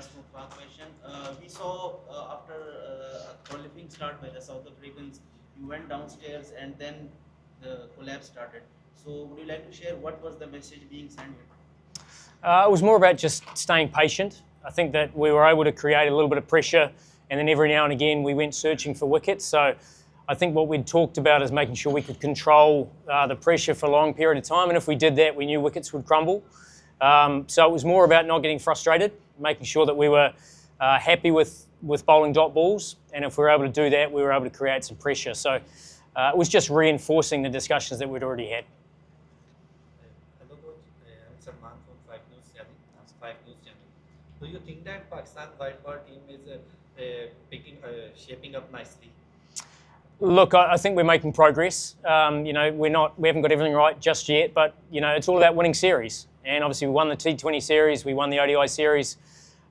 ask one question. We saw after a qualifying start by the South Africans, you went downstairs and then the collapse started. So would you like to share what was the message being sent here? It was more about just staying patient. I think that we were able to create a little bit of pressure, and then every now and again we went searching for wickets. So I think what we'd talked about is making sure we could control the pressure for a long period of time, and if we did that, we knew wickets would crumble. So it was more about not getting frustrated, making sure that we were happy with bowling dot balls, and if we were able to do that, we were able to create some pressure. So it was just reinforcing the discussions that we'd already had. Hello coach, I'm Salman from 5 News Channel. Do you think that Pakistan white ball team is shaping up nicely? Look, I think we're making progress. You know, we haven't got everything right just yet, but you know, it's all about winning series. And obviously, we won the T20 series, we won the ODI series,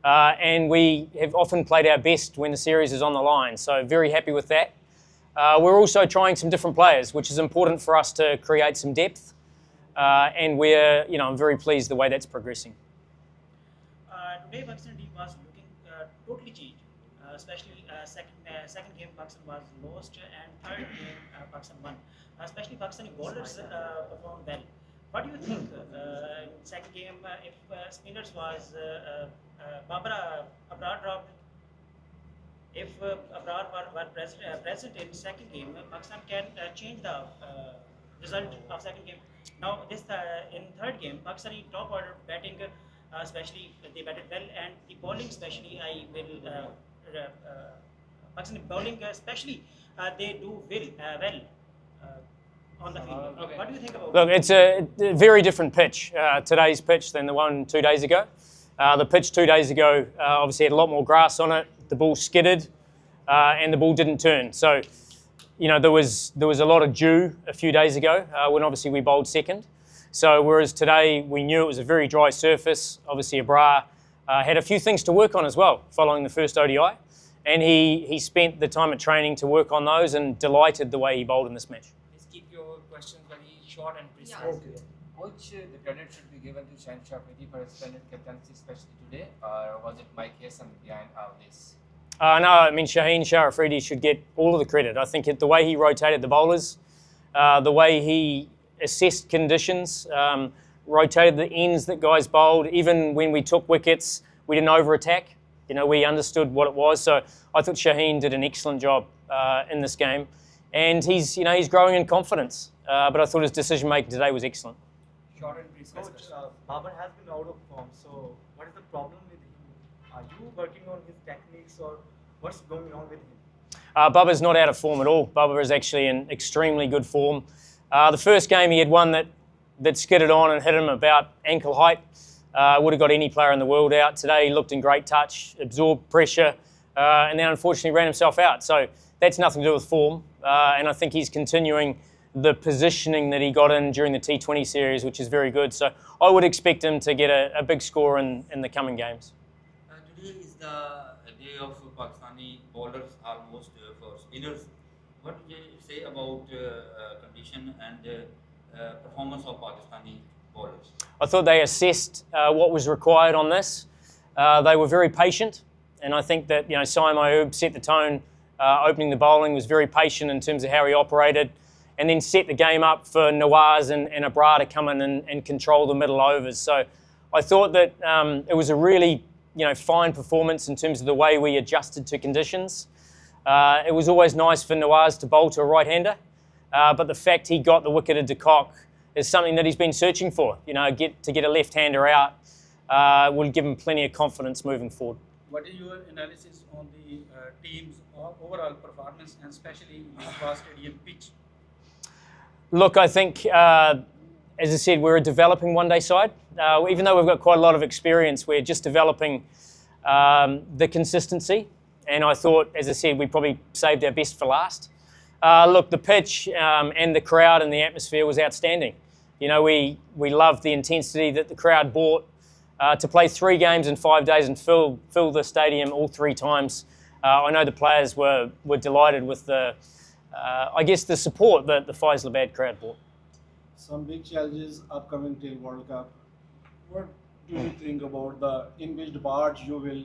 and we have often played our best when the series is on the line. So very happy with that. We're also trying some different players, which is important for us to create some depth. And I'm very pleased the way that's progressing. Today, Pakistan team was looking totally changed, especially second game Pakistan was lost and third game Pakistan won. Especially Pakistani bowlers performed well. What do you think in second game if spinners was Abrar dropped? If Abrar were present in second game, Pakistan can change the result of second game. Now this in third game, Pakistani top order batting, especially they batted well, and the bowling especially Pakistani bowling especially they do well on the field. Okay. What do you think about? Look, it's a very different pitch, today's pitch, than the one 2 days ago. The pitch 2 days ago obviously had a lot more grass on it. The ball skidded, and the ball didn't turn. So, you know, there was a lot of dew a few days ago when obviously we bowled second. So whereas today we knew it was a very dry surface. Obviously Abrar had a few things to work on as well following the first ODI, and he spent the time at training to work on those, and delighted the way he bowled in this match. Please keep your questions very short and precise. Yeah. Okay. Coach, the credit should be given to Shaheen for his splendid captaincy, especially today, or was it Mike Hesson behind all this? No, I mean, Shaheen Sharafridi should get all of the credit. I think the way he rotated the bowlers, the way he assessed conditions, rotated the ends that guys bowled. Even when we took wickets, we didn't over-attack. You know, we understood what it was. So I thought Shaheen did an excellent job in this game. And he's growing in confidence. But I thought his decision-making today was excellent. Short and precise. Coach, Babar has been out of form, so what is the problem with him? Are you working on his techniques, or what's going on with him? Bubba's not out of form at all. Bubba is actually in extremely good form. The first game he had one that skidded on and hit him about ankle height. Would have got any player in the world out. Today he looked in great touch, absorbed pressure, and then unfortunately ran himself out. So that's nothing to do with form. And I think he's continuing the positioning that he got in during the T20 series, which is very good. So I would expect him to get a big score in the coming games. Today is the day of Pakistani bowlers almost for spinners. What do you say about condition and performance of Pakistani bowlers? I thought they assessed what was required on this. They were very patient, and I think that Saim Ayub set the tone opening the bowling, was very patient in terms of how he operated, and then set the game up for Nawaz and Abrar to come in and control the middle overs. So I thought that it was a really fine performance in terms of the way we adjusted to conditions. It was always nice for Nawaz to bowl to a right-hander, but the fact he got the wicket at de Kock is something that he's been searching for. To get a left-hander out will give him plenty of confidence moving forward. What is your analysis on the team's overall performance, and especially the Vast Stadium pitch? Look, I think, as I said, we're a developing one-day side. Even though we've got quite a lot of experience, we're just developing the consistency. And I thought, as I said, we probably saved our best for last. Look, the pitch and the crowd and the atmosphere was outstanding. We loved the intensity that the crowd brought. To play 3 games in 5 days and fill the stadium all 3 times. I know the players were delighted with the support that the Faisalabad crowd brought. Some big challenges upcoming till World Cup. What do you think about the in which part you will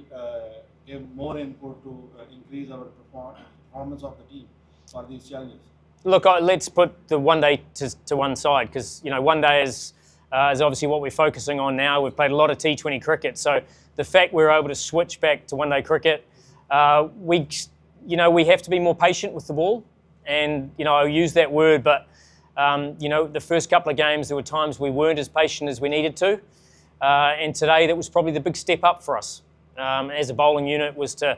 give more input to increase our performance of the team for these challenges? Look, let's put the one day to one side, because one day is obviously what we're focusing on now. We've played a lot of T20 cricket, so the fact we're able to switch back to one day cricket, we have to be more patient with the ball, and I use that word, but the first couple of games there were times we weren't as patient as we needed to, and today that was probably the big step up for us as a bowling unit, was to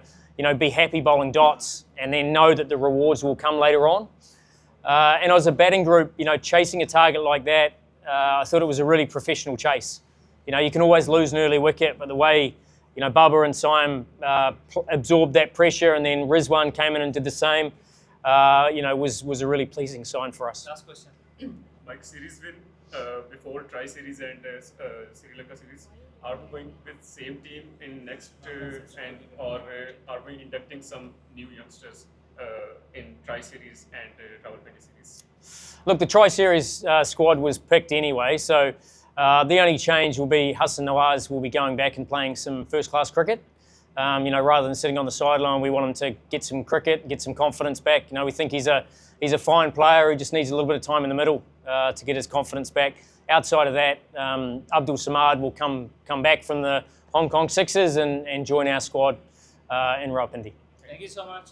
be happy bowling dots and then know that the rewards will come later on. And as a batting group, chasing a target like that, I thought it was a really professional chase. You can always lose an early wicket, but the way Bubba and Saim absorbed that pressure, and then Rizwan came in and did the same, was a really pleasing sign for us. Last question. Like series win before Tri-Series and Sri Lanka series, are we going with same team in next or are we inducting some new youngsters in Tri-Series and Rawalpindi series? Look, the Tri-Series squad was picked anyway, so the only change will be Hesson will be going back and playing some first-class cricket. Rather than sitting on the sideline, we want him to get some cricket, get some confidence back. We think he's a fine player who just needs a little bit of time in the middle to get his confidence back. Outside of that, Abdul Samad will come back from the Hong Kong Sixers and join our squad in Rawalpindi. Thank you so much.